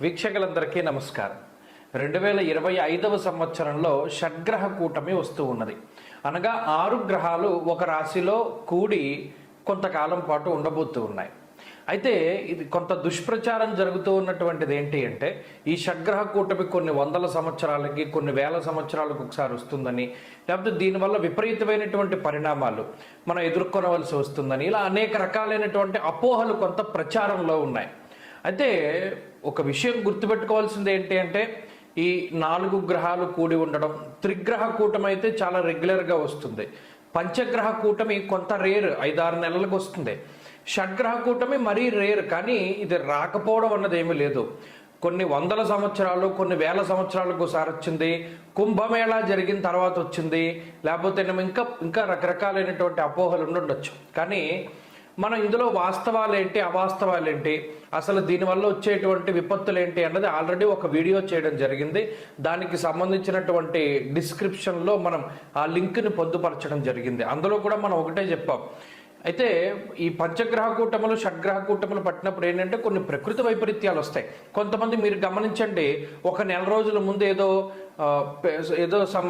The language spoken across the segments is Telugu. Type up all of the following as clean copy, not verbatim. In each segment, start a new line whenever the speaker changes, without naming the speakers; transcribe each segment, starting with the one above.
వీక్షకులందరికీ నమస్కారం. 2025వ సంవత్సరంలో షడ్గ్రహ కూటమి వస్తూ ఉన్నది. అనగా 6 గ్రహాలు ఒక రాశిలో కూడి కొంతకాలం పాటు ఉండబోతూ ఉన్నాయి. అయితే ఇది కొంత దుష్ప్రచారం జరుగుతూ ఉన్నటువంటిది ఏంటి అంటే, ఈ షడ్గ్రహ కూటమి కొన్ని వందల సంవత్సరాలకి, కొన్ని వేల సంవత్సరాలకు ఒకసారి వస్తుందని, లేకపోతే దీనివల్ల విపరీతమైనటువంటి పరిణామాలు మనం ఎదుర్కొనవలసి వస్తుందని, ఇలా అనేక రకాలైనటువంటి అపోహలు కొంత ప్రచారంలో ఉన్నాయి. అయితే ఒక విషయం గుర్తుపెట్టుకోవాల్సింది ఏంటి అంటే, ఈ 4 గ్రహాలు కూడి ఉండడం, త్రిగ్రహ కూటమి అయితే చాలా రెగ్యులర్గా వస్తుంది. పంచగ్రహ కూటమి కొంత రేర్, 5-6 నెలలకు వస్తుంది. షడ్గ్రహ కూటమి మరీ రేర్, కానీ ఇది రాకపోవడం అన్నది ఏమీ లేదు. కొన్ని వందల సంవత్సరాలు, కొన్ని వేల సంవత్సరాలకు ఒకసారి వచ్చింది. కుంభమేళా జరిగిన తర్వాత వచ్చింది. లేకపోతే ఇంకా రకరకాలైనటువంటి అపోహలు ఉండొచ్చు. కానీ మనం ఇందులో వాస్తవాలేంటి, అవాస్తవాలేంటి, అసలు దీనివల్ల వచ్చేటువంటి విపత్తులు ఏంటి అన్నది ఆల్రెడీ ఒక వీడియో చేయడం జరిగింది. దానికి సంబంధించినటువంటి డిస్క్రిప్షన్లో మనం ఆ లింక్ని పొందుపరచడం జరిగింది. అందులో కూడా మనం ఒకటే చెప్పాం. అయితే ఈ పంచగ్రహ కూటములు, షడ్గ్రహ కూటములు పట్టినప్పుడు ఏంటంటే కొన్ని ప్రకృతి వైపరీత్యాలు వస్తాయి. కొంతమంది మీరు గమనించండి, ఒక నెల రోజుల ముందు ఏదో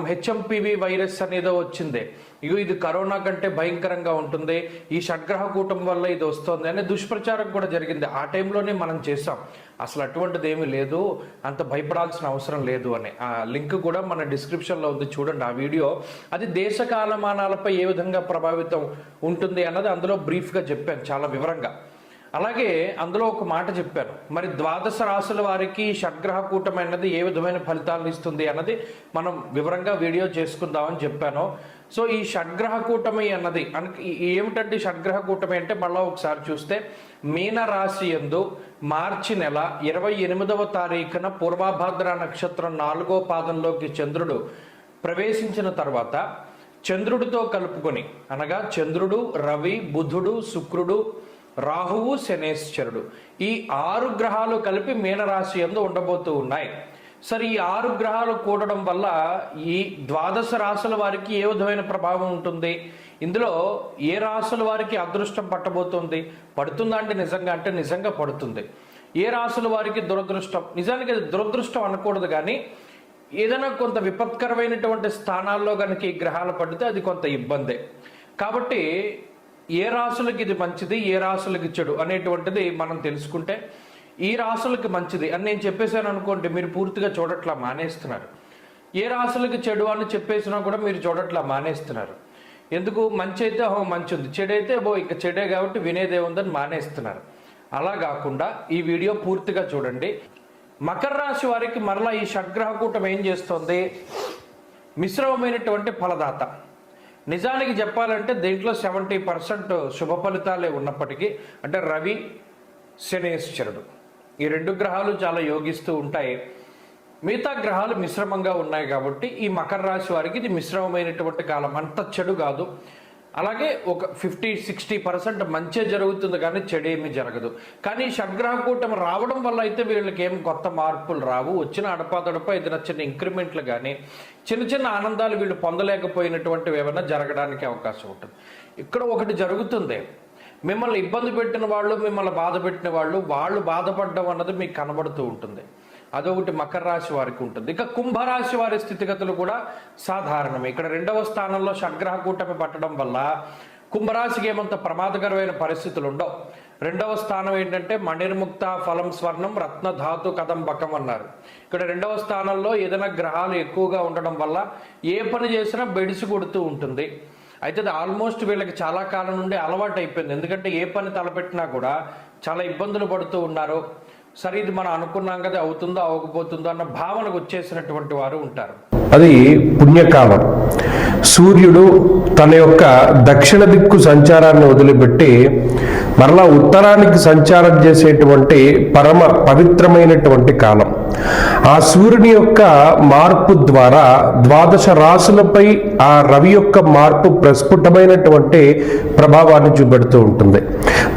హెచ్ఎంపివి వైరస్ అనేదో వచ్చింది. ఇది కరోనా కంటే భయంకరంగా ఉంటుంది, ఈ షడ్గ్రహ కూటమి వల్ల ఇది వస్తుంది అనే దుష్ప్రచారం కూడా జరిగింది. ఆ టైంలోనే మనం చేసాం, అసలు అటువంటిది ఏమీ లేదు, అంత భయపడాల్సిన అవసరం లేదు అని. ఆ లింక్ కూడా మన డిస్క్రిప్షన్లో ఉంది, చూడండి ఆ వీడియో. అది దేశ కాలమానాలపై ఏ విధంగా ప్రభావితం ఉంటుంది అన్నది అందులో బ్రీఫ్గా చెప్పాను, చాలా వివరంగా. అలాగే అందులో ఒక మాట చెప్పాను, మరి 12 రాశుల వారికి షడ్గ్రహ కూటమి అన్నది ఏ విధమైన ఫలితాలను ఇస్తుంది అన్నది మనం వివరంగా వీడియో చేసుకుందామని చెప్పాను. సో ఈ షడ్గ్రహ కూటమి అన్నది ఏమిటంటే, షడ్గ్రహ కూటమి అంటే మళ్ళీ ఒకసారి చూస్తే, మీన రాశి యందు మార్చి నెల 28వ తారీఖున పూర్వభాద్ర నక్షత్రం 4వ పాదంలోకి చంద్రుడు ప్రవేశించిన తర్వాత చంద్రుడితో కలుపుకొని, అనగా చంద్రుడు, రవి, బుధుడు, శుక్రుడు, రాహువు, శనేశ్వరుడు, ఈ 6 గ్రహాలు కలిపి మీనరాశి యందు ఉండబోతూ ఉన్నాయి. సరే, ఈ 6 గ్రహాలు కూడడం వల్ల ఈ 12 రాశుల వారికి ఏ విధమైన ప్రభావం ఉంటుంది, ఇందులో ఏ రాశుల వారికి అదృష్టం పట్టబోతుంది, పడుతుందా అంటే నిజంగా అంటే నిజంగా పడుతుంది. ఏ రాశుల వారికి దురదృష్టం, నిజానికి అది దురదృష్టం అనకూడదు, కానీ ఏదైనా కొంత విపత్కరమైనటువంటి స్థానాల్లో కనుక ఈ గ్రహాలు పడితే అది కొంత ఇబ్బందే. కాబట్టి ఏ రాశులకి ఇది మంచిది, ఏ రాశులకి చెడు అనేటువంటిది మనం తెలుసుకుంటే, ఈ రాశులకి మంచిది అని నేను చెప్పేశాను అనుకోండి, మీరు పూర్తిగా చూడట్లా మానేస్తున్నారు. ఏ రాశులకి చెడు అని చెప్పేసినా కూడా మీరు చూడట్లా మానేస్తున్నారు. ఎందుకు? మంచి అయితే మంచి ఉంది, చెడైతే ఇక చెడే కాబట్టి వినేదే ఉందని మానేస్తున్నారు. అలా కాకుండా ఈ వీడియో పూర్తిగా చూడండి. మకర రాశి వారికి మరలా ఈ షడ్గ్రహ కూటమి ఏం చేస్తుంది, మిశ్రమమైనటువంటి ఫలదాత. నిజానికి చెప్పాలంటే దీంట్లో 70% శుభ ఫలితాలే ఉన్నప్పటికీ, అంటే రవి, శనేశ్వరుడు ఈ 2 గ్రహాలు చాలా యోగిస్తూ ఉంటాయి. మిగతా గ్రహాలు మిశ్రమంగా ఉన్నాయి కాబట్టి ఈ మకర రాశి వారికి ఇది మిశ్రమమైనటువంటి కాలం, అంత చెడు కాదు. అలాగే ఒక 50-60% మంచే జరుగుతుంది, కానీ చెడేమీ జరగదు. కానీ షడ్గ్రహ కూటమి రావడం వల్ల అయితే వీళ్ళకి ఏం కొత్త మార్పులు రావు. వచ్చిన అడపాదడప ఏదైనా చిన్న ఇంక్రిమెంట్లు కానీ చిన్న ఆనందాలు వీళ్ళు పొందలేకపోయినటువంటివి ఏమైనా జరగడానికి అవకాశం ఉంటుంది. ఇక్కడ ఒకటి జరుగుతుంది, మిమ్మల్ని ఇబ్బంది పెట్టిన వాళ్ళు, మిమ్మల్ని బాధ పెట్టిన వాళ్ళు బాధపడడం అన్నది మీకు కనబడుతూ ఉంటుంది. అదొకటి మకర రాశి వారికి ఉంటుంది. ఇక కుంభరాశి వారి స్థితిగతులు కూడా సాధారణమే. ఇక్కడ 2వ స్థానంలో షడ్గ్రహ కూటమి పట్టడం వల్ల కుంభరాశికి ఏమంత ప్రమాదకరమైన పరిస్థితులు ఉండవు. 2వ స్థానం ఏంటంటే మణిర్ముక్త ఫలం స్వర్ణం రత్నధాతు కదంబకం అన్నారు. ఇక్కడ 2వ స్థానంలో ఏదైనా గ్రహాలు ఎక్కువగా ఉండడం వల్ల ఏ పని చేసినా బెడిసి కొడుతూ ఉంటుంది. అయితే అది ఆల్మోస్ట్ వీళ్ళకి చాలా కాలం నుండి అలవాటు అయిపోయింది. ఎందుకంటే ఏ పని తలపెట్టినా కూడా చాలా ఇబ్బందులు పడుతూ ఉన్నారు. సరే, ఇది మనం అనుకున్నాం కదా, అవుతుందో అవ్వకపోతుందో అన్న భావనకు వచ్చేసినటువంటి వారు ఉంటారు.
అది పుణ్యకాలం. సూర్యుడు తన యొక్క దక్షిణ దిక్కు సంచారాన్ని వదిలిపెట్టి మరలా ఉత్తరానికి సంచారం చేసేటువంటి పరమ పవిత్రమైనటువంటి కాలం. ఆ సూర్యుని యొక్క మార్పు ద్వారా 12 రాశులపై ఆ రవి యొక్క మార్పు ప్రస్ఫుటమైనటువంటి ప్రభావాన్ని చూపెడుతూ ఉంటుంది.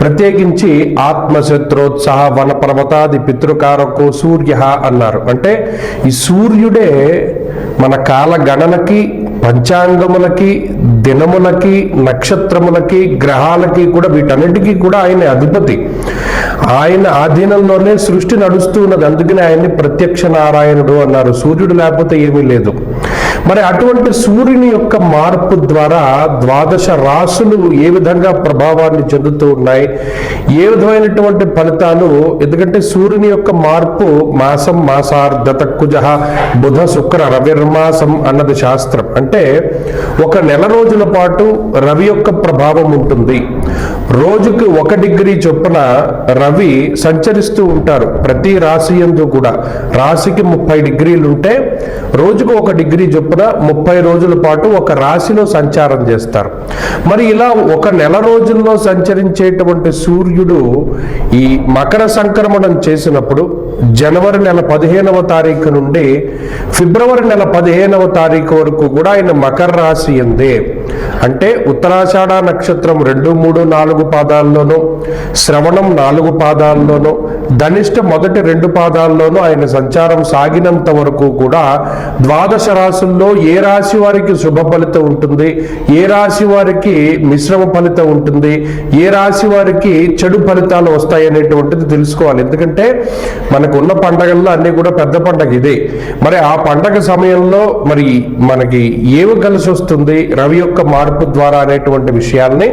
ప్రత్యేకించి ఆత్మశత్రోత్సాహ వన పర్వతాది పితృకారకో సూర్య అన్నారు. అంటే ఈ సూర్యుడే మన కాల గణనకి పంచాంగములకి, దినములకి, నక్షత్రములకి, గ్రహాలకి కూడా, వీటన్నిటికీ కూడా ఆయన అధిపతి. ఆయన ఆధీనంలోనే సృష్టి నడుస్తూ ఉన్నది. అందుకని ఆయన్ని ప్రత్యక్ష నారాయణుడు అన్నారు. సూర్యుడు లేకపోతే ఏమీ లేదు. మరి అటువంటి సూర్యుని యొక్క మార్పు ద్వారా ద్వాదశ రాశులు ఏ విధంగా ప్రభావాన్ని చెందుతూ ఉన్నాయి, ఏ విధమైనటువంటి ఫలితాలు, ఎందుకంటే సూర్యుని యొక్క మార్పు మాసం, మాసార్ధత కుజ బుధ శుక్ర రవిర్మాసం అన్నది శాస్త్రం. అంటే ఒక నెల రోజుల పాటు రవి యొక్క ప్రభావం ఉంటుంది. రోజుకి 1 డిగ్రీ చొప్పున రవి సంచరిస్తూ ఉంటారు ప్రతి రాశి యందు కూడా. రాశికి 30 డిగ్రీలు ఉంటే రోజుకు 1 డిగ్రీ చొప్పున 30 రోజుల పాటు ఒక రాశిలో సంచారం చేస్తారు. మరి ఇలా ఒక నెల రోజుల్లో సంచరించేటువంటి సూర్యుడు ఈ మకర సంక్రమణం చేసినప్పుడు జనవరి నెల 15వ తారీఖు నుండి ఫిబ్రవరి నెల 15వ తారీఖు వరకు కూడా ఆయన మకర రాశి ఎందే, అంటే ఉత్తరాషాఢ నక్షత్రం 2, 3, 4 పాదాల్లోనూ, శ్రవణం 4 పాదాల్లోనూ, ధనిష్ట మొదటి 2 పాదాల్లోనూ ఆయన సంచారం సాగినంత వరకు కూడా ద్వాదశ రాశుల్లో ఏ రాశి వారికి శుభ ఫలితం ఉంటుంది, ఏ రాశి వారికి మిశ్రమ ఫలితం ఉంటుంది, ఏ రాశి వారికి చెడు ఫలితాలు వస్తాయి అనేటువంటిది తెలుసుకోవాలి. ఎందుకంటే మనకు ఉన్న పండగల్లో అన్ని కూడా పెద్ద పండగ ఇదే. మరి ఆ పండగ సమయంలో మరి మనకి ఏమి కలిసి వస్తుంది రవి యొక్క మార్పు ద్వారా అనేటువంటి విషయాల్ని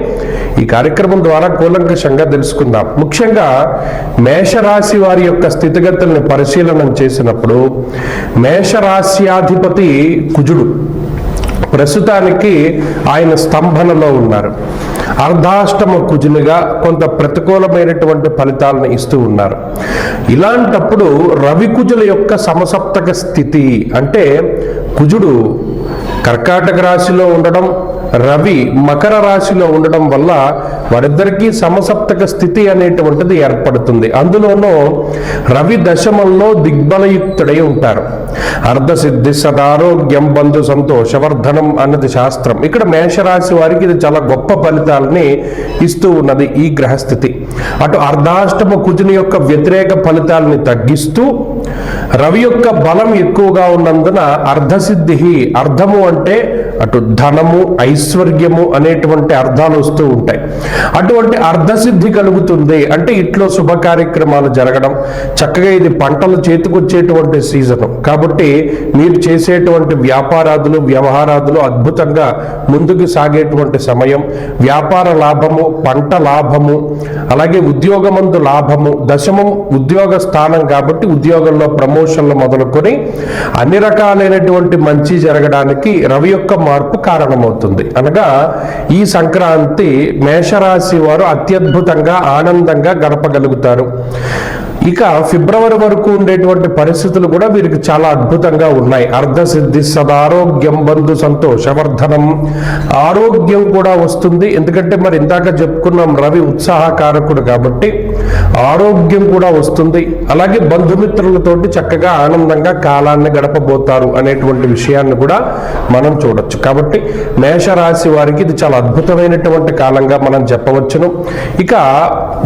ఈ కార్యక్రమం ద్వారా కూలంకషంగా తెలుసుకుందాం. ముఖ్యంగా మేషరాశి వారి యొక్క స్థితిగతుల్ని పరిశీలన చేసినప్పుడు మేషరాశ్యాధిపతి కుజుడు ప్రస్తుతానికి ఆయన స్తంభనలో ఉన్నారు. అర్ధాష్టమ కుజునిగా కొంత ప్రతికూలమైనటువంటి ఫలితాలను ఇస్తూ ఉన్నారు. ఇలాంటప్పుడు రవి కుజుల యొక్క సమసప్తక స్థితి, అంటే కుజుడు కర్కాటక రాశిలో ఉండడం, రవి మకర రాశిలో ఉండడం వల్ల వారిద్దరికీ సమసప్తక స్థితి అనేటువంటిది ఏర్పడుతుంది. అందులోనూ రవి దశమంలో దిగ్బలయుక్తుడై ఉంటారు. అర్ధసిద్ధి సదారోగ్యం బంధు సంతోషవర్ధనం అన్నది శాస్త్రం. ఇక్కడ మేషరాశి వారికి ఇది చాలా గొప్ప ఫలితాలని ఇస్తూ ఉన్నది ఈ గ్రహస్థితి. అటు అర్ధాష్టమ కుజుని యొక్క వ్యతిరేక ఫలితాలని తగ్గిస్తూ రవి యొక్క బలం ఎక్కువగా ఉన్నందున అర్ధసిద్ధి, అర్ధము అంటే అటు ధనము, ఐశ్వర్యము అనేటువంటి అర్థాలు వస్తూ ఉంటాయి. అటువంటి అర్ధసిద్ధి కలుగుతుంది. అంటే ఇంట్లో శుభ కార్యక్రమాలు జరగడం, చక్కగా ఇది పంటలు చేతికొచ్చేటువంటి సీజను కాబట్టి మీరు చేసేటువంటి వ్యాపారాదులు, వ్యవహారాదులు అద్భుతంగా ముందుకు సాగేటువంటి సమయం. వ్యాపార లాభము, పంట లాభము, అలాగే ఉద్యోగమందు లాభము. దశమం ఉద్యోగ స్థానం కాబట్టి ఉద్యోగంలో ప్రమోషన్లు మొదలుకొని అన్ని రకాలైనటువంటి మంచి జరగడానికి రవి యొక్క మార్పు కారణమవుతుంది. అనగా ఈ సంక్రాంతి మేషరాశి వారు అత్యద్భుతంగా ఆనందంగా గడపగలుగుతారు. ఇక ఫిబ్రవరి వరకు ఉండేటువంటి పరిస్థితులు కూడా వీరికి చాలా అద్భుతంగా ఉన్నాయి. అర్ధసిద్ధి సదారోగ్యం బంధు సంతోషవర్ధనం, ఆరోగ్యం కూడా వస్తుంది. ఎందుకంటే మరి ఇందాక చెప్పుకున్నాం రవి ఉత్సాహకారకుడు కాబట్టి ఆరోగ్యం కూడా వస్తుంది. అలాగే బంధుమిత్రులతోటి చక్కగా ఆనందంగా కాలాన్ని గడపబోతారు అనేటువంటి విషయాన్ని కూడా మనం చూడొచ్చు. కాబట్టి మేషరాశి వారికి ఇది చాలా అద్భుతమైనటువంటి కాలంగా మనం చెప్పవచ్చును. ఇక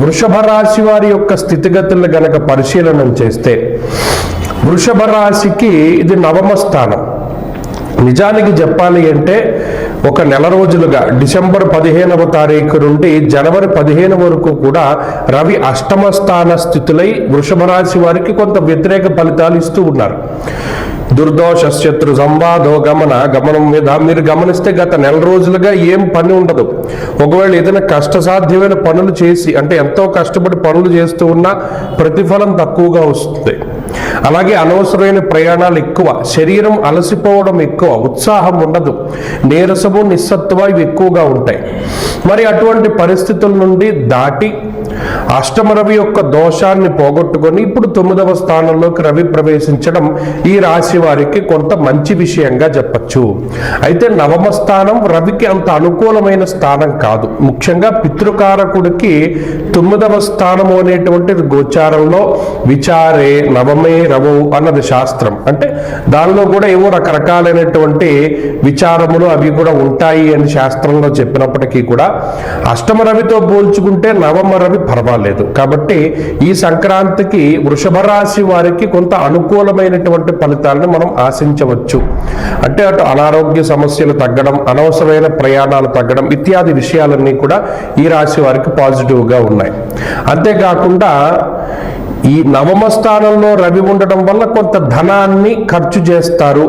వృషభ రాశి వారి యొక్క స్థితిగతులను గనక పరిశీలన చేస్తే వృషభ రాశికి ఇది 9వ స్థానం. నిజానికి చెప్పాలి అంటే ఒక నెల రోజులుగా డిసెంబర్ 15వ తారీఖు నుండి జనవరి 15 వరకు కూడా రవి అష్టమ స్థాన స్థితులై వృషభ రాశి వారికి కొంత వ్యతిరేక ఫలితాలు ఇస్తూ ఉన్నారు. దుర్దోష శత్రు సంవాదో గమనం మీద మీరు గమనిస్తే గత నెల రోజులుగా ఏం పని ఉండదు. ఒకవేళ ఏదైనా కష్టసాధ్యమైన పనులు చేసి, అంటే ఎంతో కష్టపడి పనులు చేస్తూ ఉన్నా ప్రతిఫలం తక్కువగా వస్తుంది. అలాగే అనవసరమైన ప్రయాణాలు ఎక్కువ, శరీరం అలసిపోవడం ఎక్కువ, ఉత్సాహం ఉండదు, నీరసము, నిస్సత్వ ఇవి ఎక్కువగా ఉంటాయి. మరి అటువంటి పరిస్థితుల నుండి దాటి అష్టమ రవి యొక్క దోషాన్ని పోగొట్టుకొని ఇప్పుడు 9వ స్థానంలోకి రవి ప్రవేశించడం ఈ రాశి వారికి కొంత మంచి విషయంగా చెప్పచ్చు. అయితే 9వ స్థానం రవికి అంత అనుకూలమైన స్థానం కాదు. ముఖ్యంగా పితృకారకుడికి 9వ స్థానము అనేటువంటిది గోచారంలో విచారే నవమే రవు అన్నది శాస్త్రం. అంటే దానిలో కూడా ఏవో రకరకాలైనటువంటి విచారములు అవి కూడా ఉంటాయి అని శాస్త్రంలో చెప్పినప్పటికీ కూడా అష్టమ రవితో పోల్చుకుంటే 9వ రవి పర్వాలేదు. కాబట్టి ఈ సంక్రాంతికి వృషభ రాశి వారికి కొంత అనుకూలమైనటువంటి ఫలితాలను మనం ఆశించవచ్చు. అంటే అటు అనారోగ్య సమస్యలు తగ్గడం, అనవసరమైన ప్రయాణాలు తగ్గడం ఇత్యాది విషయాలన్నీ కూడా ఈ రాశి వారికి పాజిటివ్గా ఉన్నాయి. అంతేకాకుండా ఈ నవమ స్థానంలో రవి ఉండడం వల్ల కొంత ధనాన్ని ఖర్చు చేస్తారు,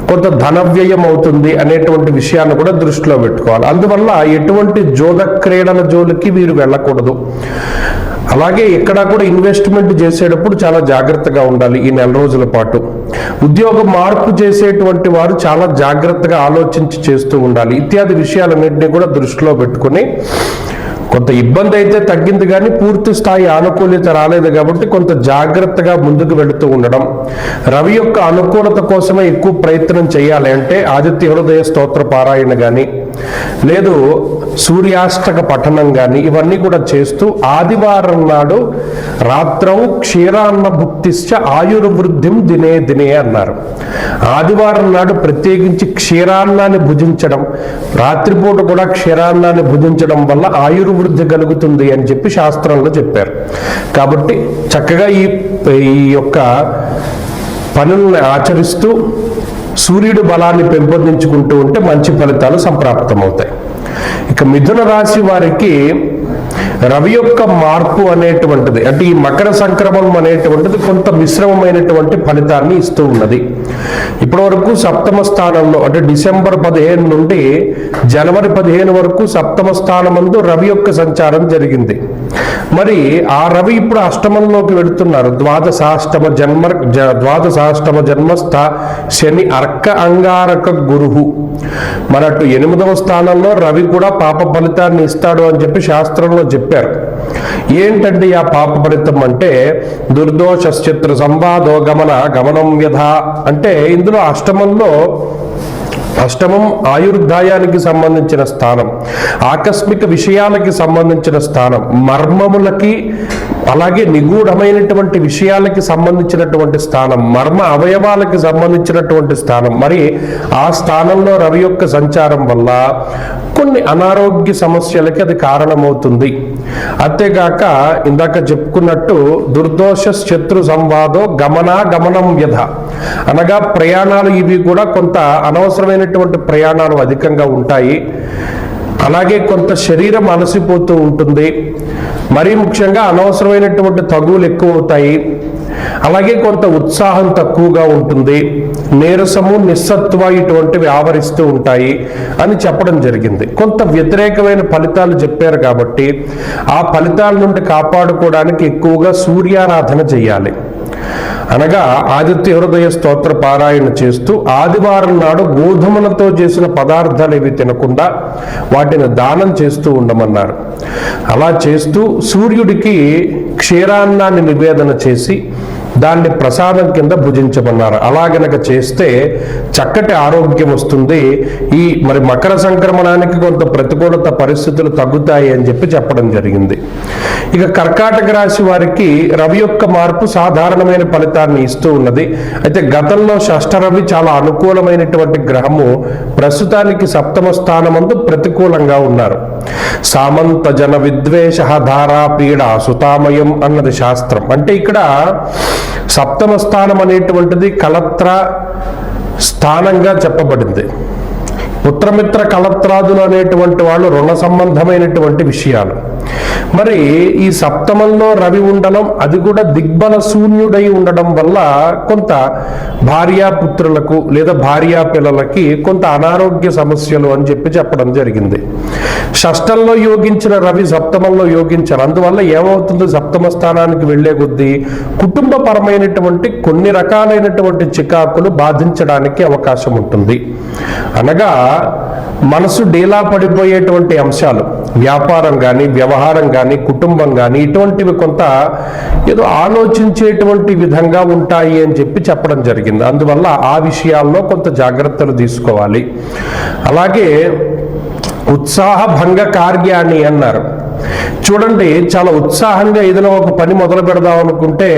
కొంత ధన వ్యయం అవుతుంది అనేటువంటి విషయాన్ని కూడా దృష్టిలో పెట్టుకోవాలి. అందువల్ల ఎటువంటి జోద క్రీడల జోలికి వీరు వెళ్ళకూడదు. అలాగే ఎక్కడా కూడా ఇన్వెస్ట్మెంట్ చేసేటప్పుడు చాలా జాగ్రత్తగా ఉండాలి. ఈ నెల రోజుల పాటు ఉద్యోగ మార్పు చేసేటువంటి వారు చాలా జాగ్రత్తగా ఆలోచించి చేస్తూ ఉండాలి. ఇత్యాది విషయాలన్నింటినీ కూడా దృష్టిలో పెట్టుకుని కొంత ఇబ్బంది అయితే తగ్గింది, కానీ పూర్తి స్థాయి ఆనుకూల్యత రాలేదు కాబట్టి కొంత జాగ్రత్తగా ముందుకు వెళుతూ ఉండడం. రవి యొక్క అనుకూలత కోసమే ఎక్కువ ప్రయత్నం చేయాలి. అంటే ఆదిత్య హృదయ స్తోత్ర పారాయణ కానీ, లేదు సూర్యాష్టక పఠనం కానీ, ఇవన్నీ కూడా చేస్తూ ఆదివారం నాడు రాత్రౌ క్షీరాన్న భుక్తిశ్చ ఆయుర్వృద్ధిం దినే దినే అన్నారు. ఆదివారం నాడు ప్రత్యేకించి క్షీరాన్నాన్ని భుజించడం, రాత్రిపూట కూడా క్షీరాన్నాన్ని భుజించడం వల్ల ఆయుర్వృద్ధి కలుగుతుంది అని చెప్పి శాస్త్రంలో చెప్పారు. కాబట్టి చక్కగా ఈ యొక్క పనులను ఆచరిస్తూ సూర్యుడు బలాన్ని పెంపొందించుకుంటూ ఉంటే మంచి ఫలితాలు సంప్రాప్తమవుతాయి. ఇక మిథున రాశి వారికి రవి యొక్క మార్పు అనేటువంటిది, అంటే ఈ మకర సంక్రమణం అనేటువంటిది కొంత మిశ్రమమైనటువంటి ఫలితాన్ని ఇస్తూ ఉన్నది. ఇప్పటి వరకు సప్తమ స్థానంలో, అంటే డిసెంబర్ 15 నుండి జనవరి 15 వరకు సప్తమ స్థానమందు రవి యొక్క సంచారం జరిగింది. మరి ఆ రవి ఇప్పుడు అష్టమంలోకి వెళుతున్నారు. ద్వాదశాష్టమ జన్మస్థ శని అర్క అంగారక గురువు. మరి అటు 8వ స్థానంలో రవి కూడా పాప ఫలితాన్ని ఇస్తాడు అని చెప్పి శాస్త్రంలో చెప్పారు. ఏంటంటే ఆ పాప ఫలితం అంటే దుర్దోషశ్చిత్ర సంవాదో గమనం వ్యధ. అంటే ఇందులో అష్టమం ఆయుర్దాయానికి సంబంధించిన స్థానం, ఆకస్మిక విషయాలకి సంబంధించిన స్థానం, మర్మములకి అలాగే నిగూఢమైనటువంటి విషయాలకి సంబంధించినటువంటి స్థానం, మర్మ అవయవాలకి సంబంధించినటువంటి స్థానం. మరి ఆ స్థానంలో రవి యొక్క సంచారం వల్ల కొన్ని అనారోగ్య సమస్యలకి అది కారణమవుతుంది. అంతేగాక ఇందాక చెప్పుకున్నట్టు దుర్దోష శత్రు సంవాదో గమనం వ్యధ, అనగా ప్రయాణాలు ఇవి కూడా కొంత అనవసరమైనటువంటి ప్రయాణాలు అధికంగా ఉంటాయి. అలాగే కొంత శరీరం అలసిపోతూ ఉంటుంది. మరీ ముఖ్యంగా అనవసరమైనటువంటి తగువులు ఎక్కువ అవుతాయి. అలాగే కొంత ఉత్సాహం తక్కువగా ఉంటుంది, నీరసము నిస్సత్వ ఇటువంటివి ఆవరిస్తూ ఉంటాయి అని చెప్పడం జరిగింది. కొంత వ్యతిరేకమైన ఫలితాలు చెప్పారు కాబట్టి ఆ ఫలితాల నుండి కాపాడుకోవడానికి ఎక్కువగా సూర్యారాధన చేయాలి. అనగా ఆదిత్య హృదయ స్తోత్ర పారాయణ చేస్తూ ఆదివారం నాడు గోధుమలతో చేసిన పదార్థాలు ఏవి తినకుండా వాటిని దానం చేస్తూ ఉండమన్నారు. అలా చేస్తూ సూర్యుడికి క్షీరాన్నాన్ని నివేదన చేసి దాన్ని ప్రసాదం కింద భుజించమన్నారు. అలా గనక చేస్తే చక్కటి ఆరోగ్యం వస్తుంది. మరి మకర సంక్రమణానికి కొంత ప్రతికూలత పరిస్థితులు తగ్గుతాయి అని చెప్పి చెప్పడం జరిగింది. ఇక కర్కాటక రాశి వారికి రవి యొక్క మార్పు సాధారణమైన ఫలితాన్ని ఇస్తూ ఉన్నది. అయితే గతంలో షష్ఠరవి చాలా అనుకూలమైనటువంటి గ్రహము ప్రస్తుతానికి సప్తమ స్థానమందు ప్రతికూలంగా ఉన్నారు. సామంత జన విద్వేష ధారా పీడ సుతామయం అన్నది శాస్త్రం. అంటే ఇక్కడ సప్తమ స్థానం అనేటువంటిది కలత్ర స్థానంగా చెప్పబడింది. పుత్రమిత్ర కలత్రాదులు అనేటువంటి వాళ్ళు రుణ సంబంధమైనటువంటి విషయాలు. మరి ఈ సప్తమంలో రవి ఉండడం, అది కూడా దిగ్బల శూన్యుడై ఉండడం వల్ల కొంత భార్యాపుత్రులకు లేదా భార్యా పిల్లలకి కొంత అనారోగ్య సమస్యలు అని చెప్పి చెప్పడం జరిగింది. షష్టంలో యోగించిన రవి సప్తమంలో యోగించారు. అందువల్ల ఏమవుతుంది, సప్తమ స్థానానికి వెళ్లే కొద్దీ కుటుంబపరమైనటువంటి కొన్ని రకాలైనటువంటి చికాకులు బాధించడానికి అవకాశం ఉంటుంది. అనగా మనసు డీలా పడిపోయేటువంటి అంశాలు, వ్యాపారం కానీ వ్యవహారం కానీ కుటుంబం కానీ ఇటువంటివి కొంత ఏదో ఆలోచించేటువంటి విధంగా ఉంటాయి అని చెప్పి చెప్పడం జరిగింది. అందువల్ల ఆ విషయాల్లో కొంత జాగ్రత్తలు తీసుకోవాలి. అలాగే ఉత్సాహ భంగ కార్యాన్ని అన్నారు. చూడండి, చాలా ఉత్సాహంగా ఏదైనా ఒక పని మొదలు పెడదాం అనుకుంటే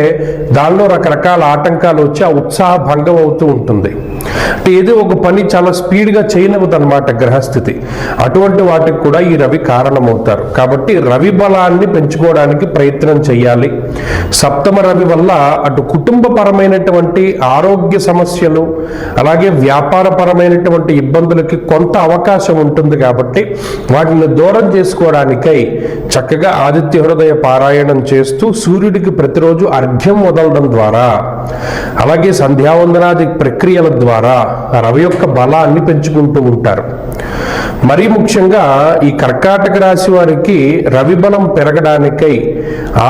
దానిలో రకరకాల ఆటంకాలు వచ్చి ఆ ఉత్సాహ భంగం అవుతూ ఉంటుంది. అంటే ఏదో ఒక పని చాలా స్పీడ్గా చేయనివ్వదు అనమాట గ్రహస్థితి. అటువంటి వాటికి కూడా ఈ రవి కారణమవుతారు. కాబట్టి రవి బలాన్ని పెంచుకోవడానికి ప్రయత్నం చేయాలి. సప్తమ రవి వల్ల అటు కుటుంబపరమైనటువంటి ఆరోగ్య సమస్యలు, అలాగే వ్యాపారపరమైనటువంటి ఇబ్బందులకి కొంత అవకాశం ఉంటుంది. కాబట్టి వాటిని దూరం చేసుకోవడానికై చక్కగా ఆదిత్య హృదయ పారాయణం చేస్తూ సూర్యుడికి ప్రతిరోజు అర్ఘ్యం వదలడం ద్వారా, అలాగే సంధ్యావందనాది ప్రక్రియల ద్వారా రవి యొక్క బలాన్ని పెంచుకుంటూ ఉంటారు. మరీ ముఖ్యంగా ఈ కర్కాటక రాశి వారికి రవి బలం పెరగడానికై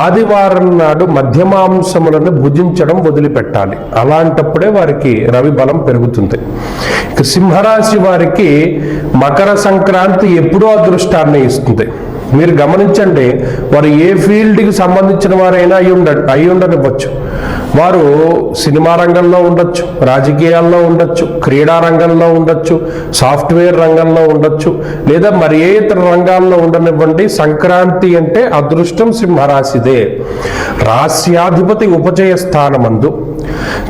ఆదివారం నాడు మధ్యమాంసములను భుజించడం వదిలిపెట్టాలి. అలాంటప్పుడే వారికి రవి బలం పెరుగుతుంది. ఇక సింహరాశి వారికి మకర సంక్రాంతి ఎప్పుడూ అదృష్టాన్ని ఇస్తుంది. మీరు గమనించండి, వారు ఏ ఫీల్డ్కి సంబంధించిన వారైనా అయి ఉండనివ్వచ్చు. వారు సినిమా రంగంలో ఉండొచ్చు, రాజకీయాల్లో ఉండొచ్చు, క్రీడా రంగంలో ఉండొచ్చు, సాఫ్ట్వేర్ రంగంలో ఉండొచ్చు, లేదా మరి ఏ ఇతర రంగాల్లో ఉండనివ్వండి. సంక్రాంతి అంటే అదృష్టం సింహరాశిదే. రాస్యాధిపతి ఉపచయ స్థానమందు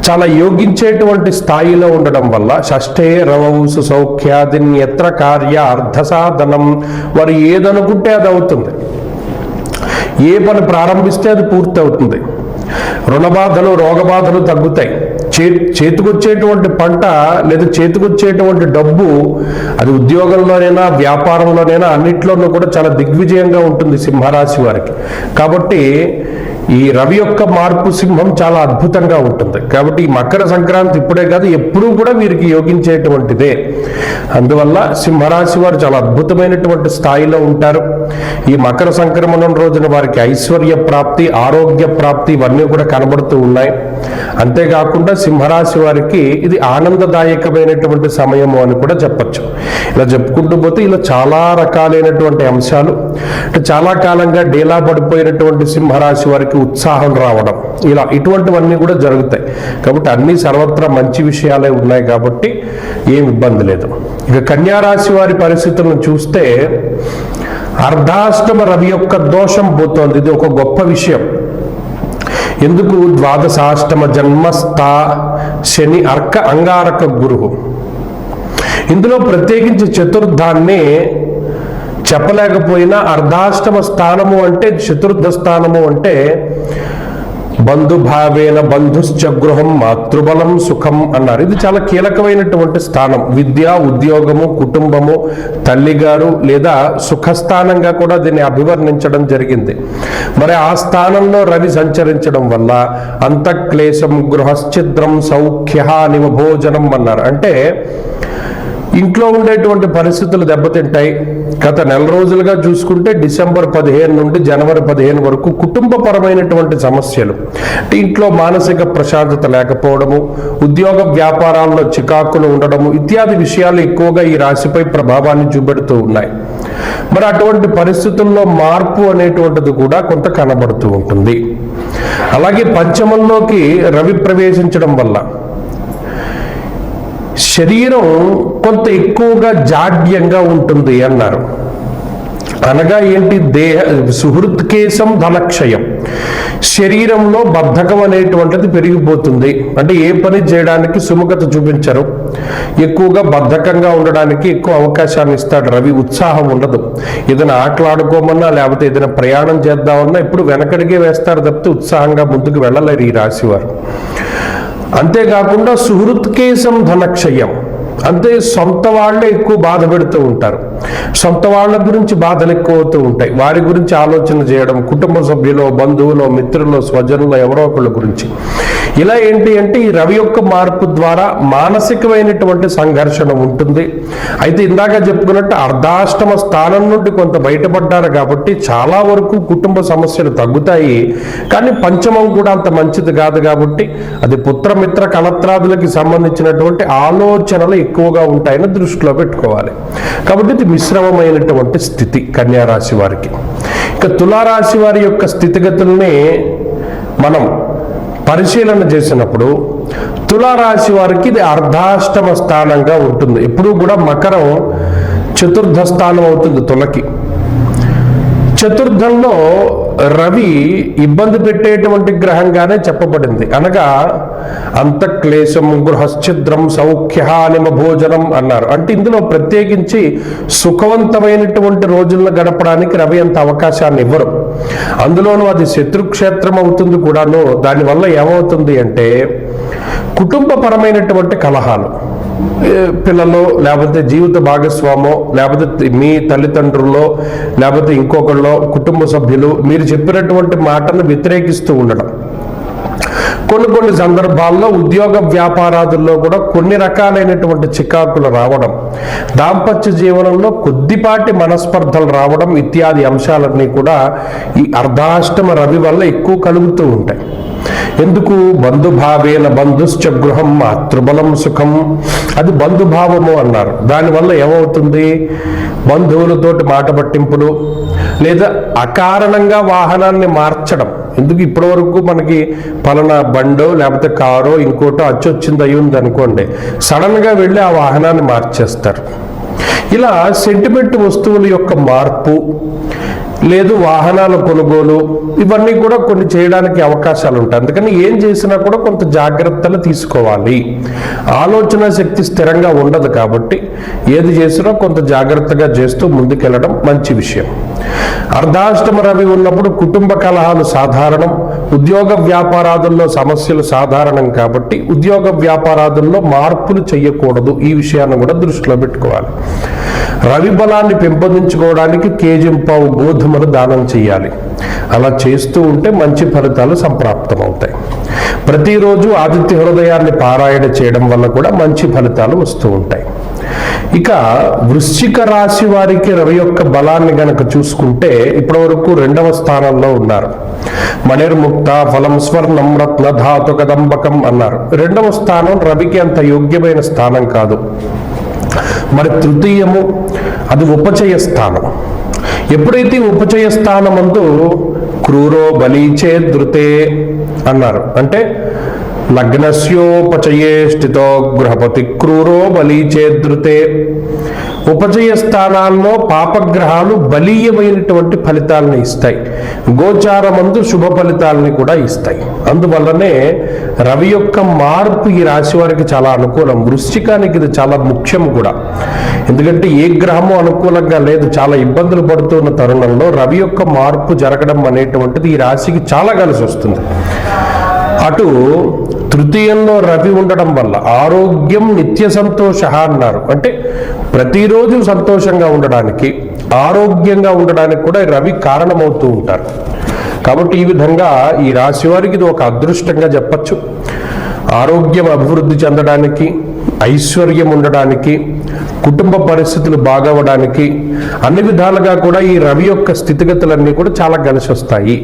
చాలా యోగించేటువంటి స్థాయిలో ఉండడం వల్ల షష్ఠే రవౌసు సౌఖ్యాదిన్ ఎత్ర కార్య అర్ధసాధనం, వారు ఏదనుకుంటే అది అవుతుంది. ఏ పని ప్రారంభిస్తే అది పూర్తి అవుతుంది. రుణబాధలు, రోగబాధలు తగ్గుతాయి. చేతికొచ్చేటువంటి పంట లేదా చేతికొచ్చేటువంటి డబ్బు అది ఉద్యోగంలోనైనా వ్యాపారంలోనైనా అన్నిట్లోనూ కూడా చాలా దిగ్విజయంగా ఉంటుంది సింహరాశి వారికి. కాబట్టి ఈ రవి యొక్క మార్పు సింహం చాలా అద్భుతంగా ఉంటుంది. కాబట్టి ఈ మకర సంక్రాంతి ఇప్పుడే కాదు, ఎప్పుడూ కూడా వీరికి యోగించేటువంటిదే. అందువల్ల సింహరాశి వారు చాలా అద్భుతమైనటువంటి స్థాయిలో ఉంటారు. ఈ మకర సంక్రమణం రోజున వారికి ఐశ్వర్య ప్రాప్తి, ఆరోగ్య ప్రాప్తి ఇవన్నీ కూడా కనబడుతూ ఉన్నాయి. అంతేకాకుండా సింహరాశి వారికి ఇది ఆనందదాయకమైనటువంటి సమయము అని కూడా చెప్పచ్చు. ఇలా చెప్పుకుంటూ పోతే ఇలా చాలా రకాలైనటువంటి అంశాలు, అంటే చాలా కాలంగా డేలా పడిపోయినటువంటి సింహరాశి వారికి ఉత్సాహం రావడం, ఇలా ఇటువంటివన్నీ కూడా జరుగుతాయి. కాబట్టి అన్ని సర్వత్రా మంచి విషయాలే ఉన్నాయి. కాబట్టి ఏం ఇబ్బంది లేదు. ఇక కన్యారాశి వారి పరిస్థితులను చూస్తే అర్ధాష్టమ రవి యొక్క దోషం పోతోంది. ఇది ఒక గొప్ప విషయం. ఎందుకు? ద్వాదశాష్టమ జన్మస్థ శని అర్క అంగారక గురు. ఇందులో ప్రత్యేకించి చతుర్థాన్ని చెప్పలేకపోయినా అర్ధాష్టమ స్థానము అంటే, చతుర్థ స్థానము అంటే బంధుభావేన బంధుశ్చ గృహం మాతృబలం సుఖం అన్నారు. ఇది చాలా కీలకమైనటువంటి స్థానం. విద్య, ఉద్యోగము, కుటుంబము, తల్లిగారు లేదా సుఖస్థానంగా కూడా దీన్ని అభివర్ణించడం జరిగింది. మరి ఆ స్థానంలో రవి సంచరించడం వల్ల అంతఃక్లేశం గృహశ్చిద్రం సౌఖ్య నిమభోజనం అన్నారు. అంటే ఇంట్లో ఉండేటువంటి పరిస్థితులు దెబ్బతింటాయి. గత నెల రోజులుగా చూసుకుంటే డిసెంబర్ 15 నుండి జనవరి 15 వరకు కుటుంబపరమైనటువంటి సమస్యలు, అంటే ఇంట్లో మానసిక ప్రశాంతత లేకపోవడము, ఉద్యోగ వ్యాపారాల్లో చికాకులు ఉండడము ఇత్యాది విషయాలు ఎక్కువగా ఈ రాశిపై ప్రభావాన్ని చూపెడుతూ ఉన్నాయి. మరి అటువంటి పరిస్థితుల్లో మార్పు అనేటువంటిది కూడా కొంత కనబడుతూ ఉంటుంది. అలాగే పంచమంలోకి రవి ప్రవేశించడం వల్ల శరీరం కొంత ఎక్కువగా జాడ్యంగా ఉంటుంది అన్నారు. అనగా ఏంటి? సుహృత్కేశం ధనక్షయం, శరీరంలో బద్ధకం అనేటువంటిది పెరిగిపోతుంది. అంటే ఏ పని చేయడానికి సుముఖత చూపించరు, ఎక్కువగా బద్ధకంగా ఉండడానికి ఎక్కువ అవకాశాన్ని ఇస్తాడు రవి. ఉత్సాహం ఉండదు. ఏదైనా ఆటలాడుకోమన్నా లేకపోతే ఏదైనా ప్రయాణం చేద్దామన్నా ఇప్పుడు వెనకడిగే వేస్తారు తప్పితే ఉత్సాహంగా ముందుకు వెళ్ళలేరు ఈ రాశివారు. అంతేకాకుండా సుహృత్కేశం ధనక్షయం, అంతే సొంత వాళ్ళే ఎక్కువ బాధ పెడుతూ ఉంటారు. సొంత వాళ్ళ గురించి బాధలు ఎక్కువ అవుతూ ఉంటాయి. వారి గురించి ఆలోచన చేయడం, కుటుంబ సభ్యులు, బంధువులు, మిత్రులు, స్వజనులు ఎవరో ఒకళ్ళ గురించి. ఇలా ఏంటి అంటే ఈ రవి యొక్క మార్పు ద్వారా మానసికమైనటువంటి సంఘర్షణ ఉంటుంది. అయితే ఇందాక చెప్పుకున్నట్టు అర్ధాష్టమ స్థానం నుండి కొంత బయటపడ్డారు కాబట్టి చాలా వరకు కుటుంబ సమస్యలు తగ్గుతాయి. కానీ పంచమం కూడా అంత మంచిది కాదు కాబట్టి అది పుత్రమిత్ర కలత్రాదులకి సంబంధించినటువంటి ఆలోచనలు ఎక్కువగా ఉంటాయని దృష్టిలో పెట్టుకోవాలి. కాబట్టి ఇది మిశ్రమమైనటువంటి స్థితి కన్యారాశి వారికి. ఇక తులారాశి వారి యొక్క స్థితిగతుల్ని మనం పరిశీలన చేసినప్పుడు తులారాశి వారికి ఇది అర్ధాష్టమ స్థానంగా ఉంటుంది. ఎప్పుడూ కూడా మకరం చతుర్థ స్థానం అవుతుంది తులకి. చతుర్థంలో రవి ఇబ్బంది పెట్టేటువంటి గ్రహంగానే చెప్పబడింది. అనగా అంతఃక్లేశం గృహశ్చిద్రం సౌఖ్యహానిమ భోజనం అన్నారు. అంటే ఇందులో ప్రత్యేకించి సుఖవంతమైనటువంటి రోజులను గడపడానికి రవి అంత అవకాశాన్ని ఇవ్వరు. అందులోనూ అది శత్రుక్షేత్రం అవుతుంది కూడాను. దానివల్ల ఏమవుతుంది అంటే కుటుంబపరమైనటువంటి కలహాలు, పిల్లలు లేకపోతే జీవిత భాగస్వామో లేకపోతే మీ తల్లిదండ్రుల్లో లేకపోతే ఇంకొకళ్ళో కుటుంబ సభ్యులు మీరు చెప్పినటువంటి మాటను వ్యతిరేకిస్తూ ఉండడం, కొన్ని సందర్భాల్లో ఉద్యోగ వ్యాపారాదుల్లో కూడా కొన్ని రకాలైనటువంటి చికాకులు రావడం, దాంపత్య జీవనంలో కొద్దిపాటి మనస్పర్ధలు రావడం ఇత్యాది అంశాలన్నీ కూడా ఈ అర్ధాష్టమ రవి వల్ల ఎక్కువ కలుగుతూ ఉంటాయి. ఎందుకు? బంధుభావేన బంధుశ్చ గృహం మాతృబలం సుఖం, అది బంధుభావము అన్నారు. దానివల్ల ఏమవుతుంది? బంధువులతోటి మాట పట్టింపులు లేదా అకారణంగా వాహనాన్ని మార్చడం. ఎందుకు? ఇప్పటి వరకు మనకి పలానా బండో లేకపోతే కారో ఇంకోటో అచ్చొచ్చింది అయి ఉంది అనుకోండి, సడన్గా వెళ్ళి ఆ వాహనాన్ని మార్చేస్తారు. ఇలా సెంటిమెంట్ వస్తువుల యొక్క మార్పు లేదు వాహనాల కొనుగోలు ఇవన్నీ కూడా కొన్ని చేయడానికి అవకాశాలు ఉంటాయి. అందుకని ఏం చేసినా కూడా కొంత జాగ్రత్తలు తీసుకోవాలి. ఆలోచన శక్తి స్థిరంగా ఉండదు కాబట్టి ఏది చేసినా కొంత జాగ్రత్తగా చేస్తూ ముందుకెళ్ళడం మంచి విషయం. అర్ధాష్టమ రవి ఉన్నప్పుడు కుటుంబ కలహాలు సాధారణం, ఉద్యోగ వ్యాపారాదుల్లో సమస్యలు సాధారణం కాబట్టి ఉద్యోగ వ్యాపారాదుల్లో మార్పులు చేయకూడదు. ఈ విషయాన్ని కూడా దృష్టిలో పెట్టుకోవాలి. రవి బలాన్ని పెంపొందించుకోవడానికి కేజింపావు గోధుమలు దానం చేయాలి. అలా చేస్తూ ఉంటే మంచి ఫలితాలు సంప్రాప్తమవుతాయి. ప్రతిరోజు ఆదిత్య హృదయాన్ని పారాయణ చేయడం వల్ల కూడా మంచి ఫలితాలు వస్తూ ఉంటాయి. ఇక వృశ్చిక రాశి వారికి రవి యొక్క బలాన్ని గనక చూసుకుంటే ఇప్పటివరకు 2వ స్థానంలో ఉన్నారు. మణిర్ముక్త ఫలం స్వర్ణం రత్న ధాతు కదంబకం అన్నారు. 2వ స్థానం రవికి అంత యోగ్యమైన స్థానం కాదు. మరి తృతీయము అది ఉపచయ స్థానం. ఎప్పుడైతే ఉపచయ స్థానమందు క్రూరో బలీచే ధృతే అన్నారు, అంటే లగ్నస్యోపచయే స్థితో గృహపతి క్రూరో బలీచే ధృతే, ఉపచయ స్థానాల్లో పాపగ్రహాలు బలీయమైనటువంటి ఫలితాలను ఇస్తాయి, గోచారమందు శుభ ఫలితాలని కూడా ఇస్తాయి. అందువల్లనే రవి యొక్క మార్పు ఈ రాశి వారికి చాలా అనుకూలం. వృశ్చికానికి ఇది చాలా ముఖ్యం కూడా. ఎందుకంటే ఏ గ్రహము అనుకూలంగా లేదు, చాలా ఇబ్బందులు పడుతున్న తరుణంలో రవి యొక్క మార్పు జరగడం అనేటువంటిది ఈ రాశికి చాలా కలిసి వస్తుంది. అటు తృతీయంలో రవి ఉండడం వల్ల ఆరోగ్యం నిత్య సంతోష అన్నారు. అంటే ప్రతిరోజు సంతోషంగా ఉండడానికి ఆరోగ్యంగా ఉండడానికి కూడా రవి కారణమవుతూ ఉంటారు. కాబట్టి ఈ విధంగా ఈ రాశి వారికి ఇది ఒక అదృష్టంగా చెప్పచ్చు. ఆరోగ్యం అభివృద్ధి చెందడానికి, ఐశ్వర్యం ఉండడానికి, కుటుంబ పరిస్థితులు బాగవడానికి అన్ని విధాలుగా కూడా ఈ రవి యొక్క స్థితిగతులన్నీ కూడా చాలా కలిసి వస్తాయి.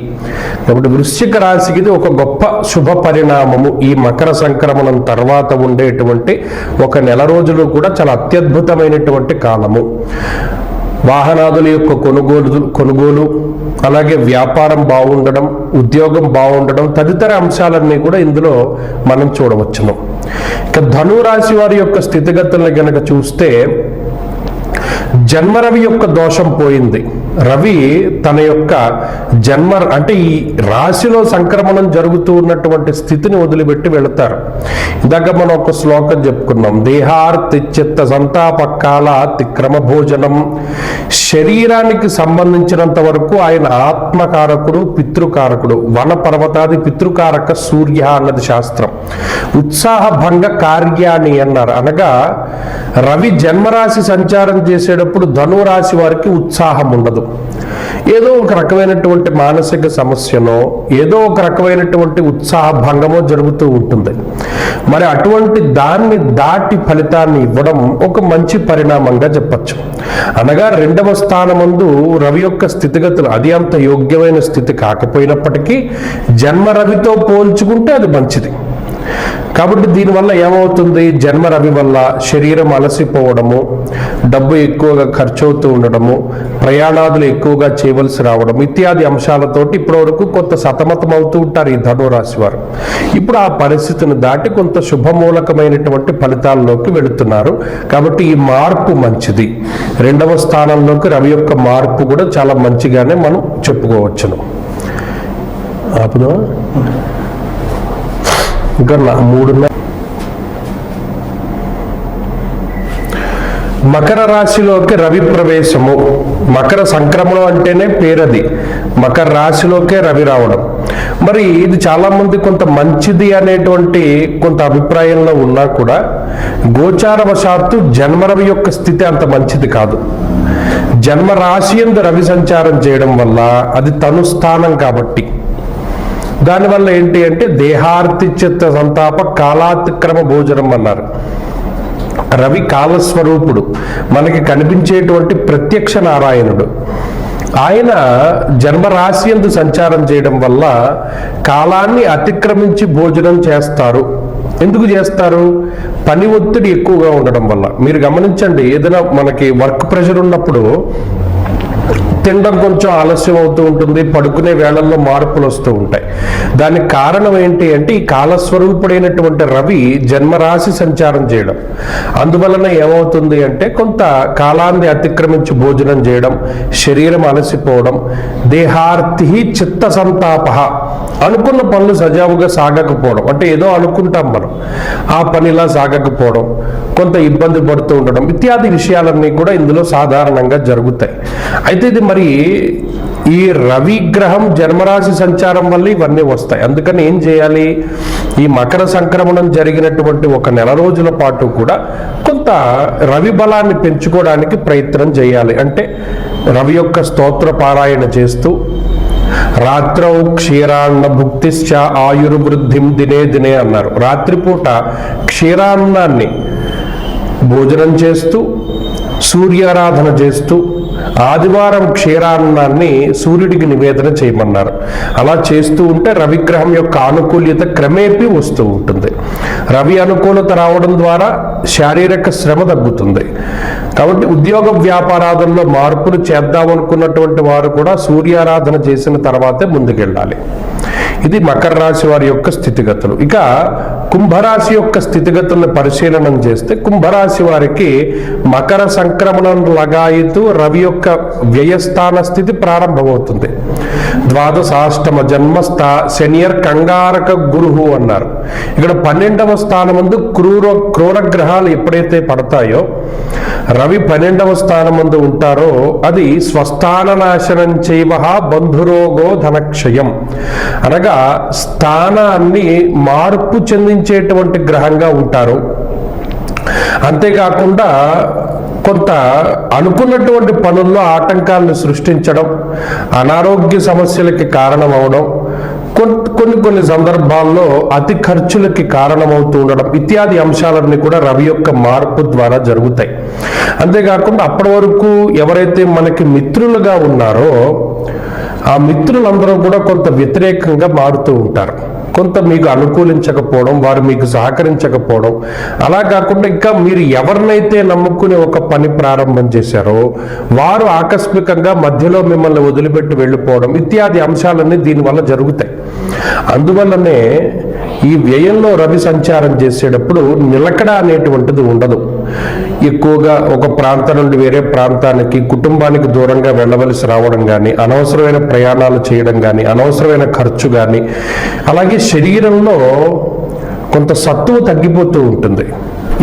కాబట్టి వృశ్చిక రాశికి ఇది ఒక గొప్ప శుభ పరిణామము. ఈ మకర సంక్రమణం తర్వాత ఉండేటువంటి ఒక నెల రోజులు కూడా చాలా అత్యద్భుతమైనటువంటి కాలము. వాహనాదుల యొక్క కొనుగోలు అలాగే వ్యాపారం బాగుండడం, ఉద్యోగం బాగుండడం తదితర అంశాలన్నీ కూడా ఇందులో మనం చూడవచ్చును. ఇక ధనురాశి వారి యొక్క స్థితిగతులను గనక చూస్తే జన్మరవి యొక్క దోషం పోయింది. రవి తన యొక్క అంటే ఈ రాశిలో సంక్రమణం జరుగుతూ ఉన్నటువంటి స్థితిని వదిలిపెట్టి వెళతారు. ఇందాక మనం ఒక శ్లోకం చెప్పుకున్నాం, దేహార్తిచిత్త సంతాపకాల తిక్రమ భోజనం. శరీరానికి సంబంధించినంత వరకు ఆయన ఆత్మకారకుడు, పితృకారకుడు. వన పర్వతాది పితృకారక సూర్య అన్నది శాస్త్రం. ఉత్సాహభంగ కార్యాన్ని అన్నారు. అనగా రవి జన్మరాశి సంచారం చేసేటప్పుడు ధనురాశి వారికి ఉత్సాహం ఉండదు. ఏదో ఒక రకమైనటువంటి మానసిక సమస్యనో ఏదో ఒక రకమైనటువంటి ఉత్సాహ భంగమో జరుగుతూ ఉంటుంది. మరి అటువంటి దాన్ని దాటి ఫలితాన్ని ఇవ్వడం ఒక మంచి పరిణామంగా చెప్పచ్చు. అనగా 2వ స్థానమందు రవి యొక్క స్థితిగతులు అది అంత యోగ్యమైన స్థితి కాకపోయినప్పటికీ జన్మ రవితో పోల్చుకుంటే అది మంచిది. కాబట్టి దీనివల్ల ఏమవుతుంది, జన్మ రవి వల్ల శరీరం అలసిపోవడము, డబ్బు ఎక్కువగా ఖర్చు అవుతూ ఉండడము, ప్రయాణాదులు ఎక్కువగా చేయవలసి రావడం ఇత్యాది అంశాలతోటి ఇప్పటివరకు కొంత సతమతం అవుతూ ఉంటారు ఈ ధనురాశి వారు. ఇప్పుడు ఆ పరిస్థితిని దాటి కొంత శుభమూలకమైనటువంటి ఫలితాల్లోకి వెళుతున్నారు. కాబట్టి ఈ మార్పు మంచిది. 2వ స్థానంలోకి రవి యొక్క మార్పు కూడా చాలా మంచిగానే మనం చెప్పుకోవచ్చును. ఆపుదా ఇంకా 3 మకర రాశిలోకి రవి ప్రవేశము. మకర సంక్రమణం అంటేనే పేరది, మకర రాశిలోకే రవి రావడం. మరి ఇది చాలా మంది కొంత మంచిది అనేటువంటి కొంత అభిప్రాయంలో ఉన్నా కూడా గోచారవశాత్తు జన్మరవి యొక్క స్థితి అంత మంచిది కాదు. జన్మ రాశి యందు రవి సంచారం చేయడం వల్ల అది తను స్థానం కాబట్టి దానివల్ల ఏంటి అంటే దేహార్తిచిత్త సంతాప కాలాతిక్రమ భోజనం అన్నారు. రవి కాలస్వరూపుడు, మనకి కనిపించేటువంటి ప్రత్యక్ష నారాయణుడు. ఆయన జన్మరాశి యందు సంచారం చేయడం వల్ల కాలాన్ని అతిక్రమించి భోజనం చేస్తారు. ఎందుకు చేస్తారు? పని ఒత్తిడి ఎక్కువగా ఉండడం వల్ల. మీరు గమనించండి, ఏదైనా మనకి వర్క్ ప్రెషర్ ఉన్నప్పుడు తినడం కొంచెం ఆలస్యం అవుతూ ఉంటుంది, పడుకునే వేళల్లో మార్పులు వస్తూ ఉంటాయి. దానికి కారణం ఏంటి అంటే ఈ కాలస్వరూపుడైనటువంటి రవి జన్మరాశి సంచారం చేయడం. అందువలన ఏమవుతుంది అంటే కొంత కాలాన్ని అతిక్రమించి భోజనం చేయడం, శరీరం అలసిపోవడం, దేహార్తి చిత్త సంతాప, అనుకున్న పనులు సజావుగా సాగకపోవడం. అంటే ఏదో అనుకుంటాం మనం, ఆ పనిలా సాగకపోవడం, కొంత ఇబ్బంది పడుతూ ఉండడం ఇత్యాది విషయాలన్నీ కూడా ఇందులో సాధారణంగా జరుగుతాయి. అయితే ఇది మరి ఈ రవి గ్రహం జన్మరాశి సంచారం వల్ల ఇవన్నీ వస్తాయి. అందుకని ఏం చేయాలి, ఈ మకర సంక్రమణం జరిగినటువంటి 1 నెల రోజుల పాటు కూడా కొంత రవి బలాన్ని పెంచుకోవడానికి ప్రయత్నం చేయాలి. అంటే రవి యొక్క స్తోత్ర పారాయణ చేస్తూ రాత్రౌ క్షీరాన్న భుక్తిశ్చ ఆయుర్వృద్ధిం దినే దినే అన్నారు. రాత్రిపూట క్షీరాన్నాన్ని భోజనం చేస్తూ సూర్యారాధన చేస్తూ ఆదివారం క్షీరాన్నాన్ని సూర్యుడికి నివేదన చేయమన్నారు. అలా చేస్తూ ఉంటే రవిగ్రహం యొక్క ఆనుకూల్యత క్రమేపీ వస్తూ ఉంటుంది. రవి అనుకూలత రావడం ద్వారా శారీరక శ్రమ తగ్గుతుంది. కాబట్టి ఉద్యోగ వ్యాపారాదుల్లో మార్పులు చేద్దామనుకున్నటువంటి వారు కూడా సూర్యారాధన చేసిన తర్వాతే ముందుకెళ్ళాలి. ఇది మకర రాశి వారి యొక్క స్థితిగతులు. ఇక కుంభరాశి యొక్క స్థితిగతులను పరిశీలనం చేస్తే కుంభరాశి వారికి మకర సంక్రమణం లగాయితూ రవి యొక్క వ్యయస్థాన స్థితి ప్రారంభమవుతుంది. ద్వాదశాష్టమ జన్మస్థ శనియర్ కంగారక గురువు అన్నారు. ఇక్కడ 12వ స్థానమందు క్రూర గ్రహాలు ఎప్పుడైతే పడతాయో రవి 12వ స్థానమందు ఉంటారో అది స్వస్థాన నాశనం చేయవ బంధురోగో ధనక్షయం అనగా స్థానాన్ని మార్పు చెందించేటువంటి గ్రహంగా ఉంటారు. అంతేకాకుండా కొంత అనుకున్నటువంటి పనుల్లో ఆటంకాలను సృష్టించడం, అనారోగ్య సమస్యలకి కారణమవడం, కొన్ని సందర్భాల్లో అతి ఖర్చులకి కారణమవుతూ ఉండడం ఇత్యాది అంశాలన్నీ కూడా రవి యొక్క మార్పు ద్వారా జరుగుతాయి. అంతేకాకుండా అప్పటి వరకు ఎవరైతే మనకి మిత్రులుగా ఉన్నారో ఆ మిత్రులందరూ కూడా కొంత వ్యతిరేకంగా మారుతూ ఉంటారు. కొంత మీకు అనుకూలించకపోవడం, వారు మీకు సహకరించకపోవడం, అలా కాకుండా ఇంకా మీరు ఎవరినైతే నమ్ముకుని ఒక పని ప్రారంభం చేశారో వారు ఆకస్మికంగా మధ్యలో మిమ్మల్ని వదిలిపెట్టి వెళ్ళిపోవడం ఇత్యాది అంశాలన్నీ దీనివల్ల జరుగుతాయి. అందువల్లనే ఈ వ్యయంలో రవి సంచారం చేసేటప్పుడు నిలకడ అనేటువంటిది ఉండదు. ఎక్కువగా ఒక ప్రాంతం నుండి వేరే ప్రాంతానికి కుటుంబానికి దూరంగా వెళ్ళవలసి రావడం కానీ, అనవసరమైన ప్రయాణాలు చేయడం కానీ, అనవసరమైన ఖర్చు కానీ, అలాగే శరీరంలో కొంత సత్తువ తగ్గిపోతూ ఉంటుంది.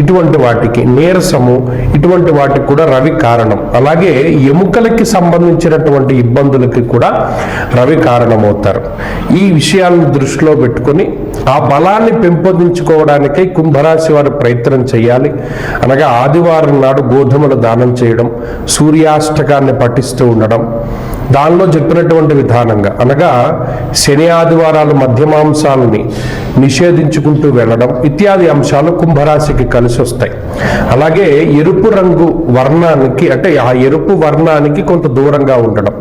ఇటువంటి వాటికి నీరసము, ఇటువంటి వాటికి కూడా రవి కారణం. అలాగే ఎముకలకి సంబంధించినటువంటి ఇబ్బందులకి కూడా రవి కారణమవుతారు. ఈ విషయాలను దృష్టిలో పెట్టుకొని ఆ బలాన్ని పెంపొందించుకోవడానికై కుంభరాశి వారు ప్రయత్నం చేయాలి. అనగా ఆదివారం నాడు గోధుమలు దానం చేయడం, సూర్యాష్టకాన్ని పఠిస్తూ ఉండడం, దానిలో చెప్పినటువంటి విధానంగా అనగా శని ఆదివారాలు మధ్యమాంసాలని నిషేధించుకుంటూ వెళ్ళడం ఇత్యాది అంశాలు కుంభరాశికి కలిసి వస్తాయి. అలాగే ఎరుపు రంగు వర్ణానికి అంటే ఆ ఎరుపు వర్ణానికి కొంత దూరంగా ఉండడం,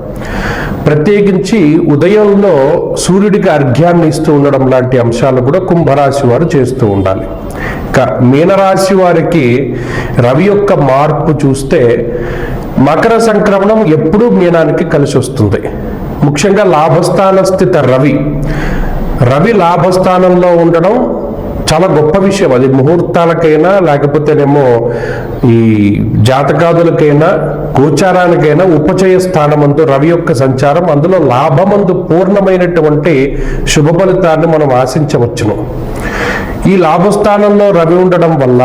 ప్రత్యేకించి ఉదయంలో సూర్యుడికి అర్ఘ్యాన్ని ఇస్తూ ఉండడం లాంటి అంశాలు కూడా కుంభరాశి వారు చేస్తూ ఉండాలి. ఇక మీనరాశి వారికి రవి యొక్క మార్పు చూస్తే మకర సంక్రమణం ఎప్పుడూ మీనానికి కలిసి వస్తుంది. ముఖ్యంగా లాభస్థాన స్థిత రవి లాభస్థానంలో ఉండడం చాలా గొప్ప విషయం. అది ముహూర్తాలకైనా లేకపోతేనేమో ఈ జాతకాదులకైనా గోచారానికైనా ఉపచయ స్థానమందు రవి యొక్క సంచారం, అందులో లాభమందు పూర్ణమైనటువంటి శుభ ఫలితాన్ని మనం ఆశించవచ్చును. ఈ లాభస్థానంలో రవి ఉండడం వల్ల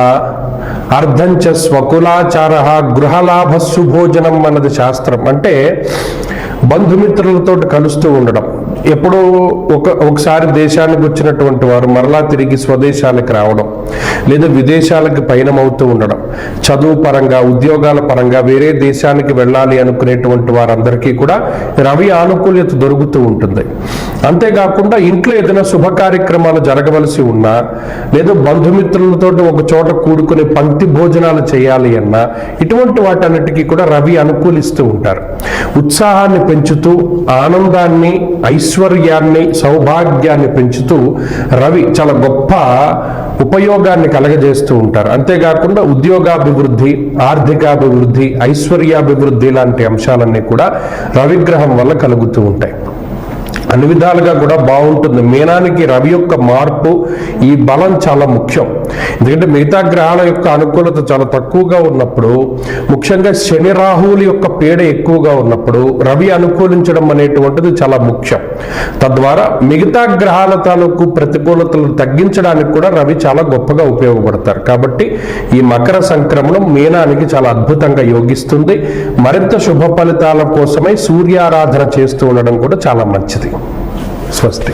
అర్ధంచ స్వకులాచార గృహలాభ సుభోజనం అన్నది శాస్త్రం. అంటే బంధుమిత్రులతో కలుస్తూ ఉండడం, ఎప్పుడో ఒకసారి దేశానికి వచ్చినటువంటి వారు మరలా తిరిగి స్వదేశాలకు రావడం, లేదా విదేశాలకు పయనమవుతూ ఉండడం, చదువు పరంగా ఉద్యోగాల పరంగా వేరే దేశానికి వెళ్ళాలి అనుకునేటువంటి వారందరికీ కూడా రవి ఆనుకూల్యత దొరుకుతూ ఉంటుంది. అంతేకాకుండా ఇంట్లో ఏదైనా శుభ కార్యక్రమాలు జరగవలసి ఉన్నా, లేదా బంధుమిత్రులతో ఒక చోట కూడుకుని పంక్తి భోజనాలు చేయాలి అన్నా, ఇటువంటి వాటన్నిటికీ కూడా రవి అనుకూలిస్తూ ఉంటారు. ఉత్సాహాన్ని పెంచుతూ ఆనందాన్ని, ఐశ్వర్యాన్ని, సౌభాగ్యాన్ని పెంచుతూ రవి చాలా గొప్ప ఉపయోగాన్ని కలగజేస్తూ ఉంటారు. అంతేకాకుండా ఉద్యోగాభివృద్ధి, ఆర్థికాభివృద్ధి, ఐశ్వర్యాభివృద్ధి లాంటి అంశాలన్నీ కూడా రవిగ్రహం వల్ల కలుగుతూ ఉంటాయి. అన్ని విధాలుగా కూడా బాగుంటుంది. మీనానికి రవి యొక్క మార్పు, ఈ బలం చాలా ముఖ్యం. ఎందుకంటే మిగతా గ్రహాల యొక్క అనుకూలత చాలా తక్కువగా ఉన్నప్పుడు, ముఖ్యంగా శని రాహువుల యొక్క పీడ ఎక్కువగా ఉన్నప్పుడు రవి అనుకూలించడం అనేటువంటిది చాలా ముఖ్యం. తద్వారా మిగతా గ్రహాల తాలూకు ప్రతికూలతలను తగ్గించడానికి కూడా రవి చాలా గొప్పగా ఉపయోగపడతారు. కాబట్టి ఈ మకర సంక్రమణం మీనానికి చాలా అద్భుతంగా యోగిస్తుంది. మరింత శుభ ఫలితాల కోసమై సూర్యారాధన చేస్తూ ఉండడం కూడా చాలా మంచిది. స్వస్తి.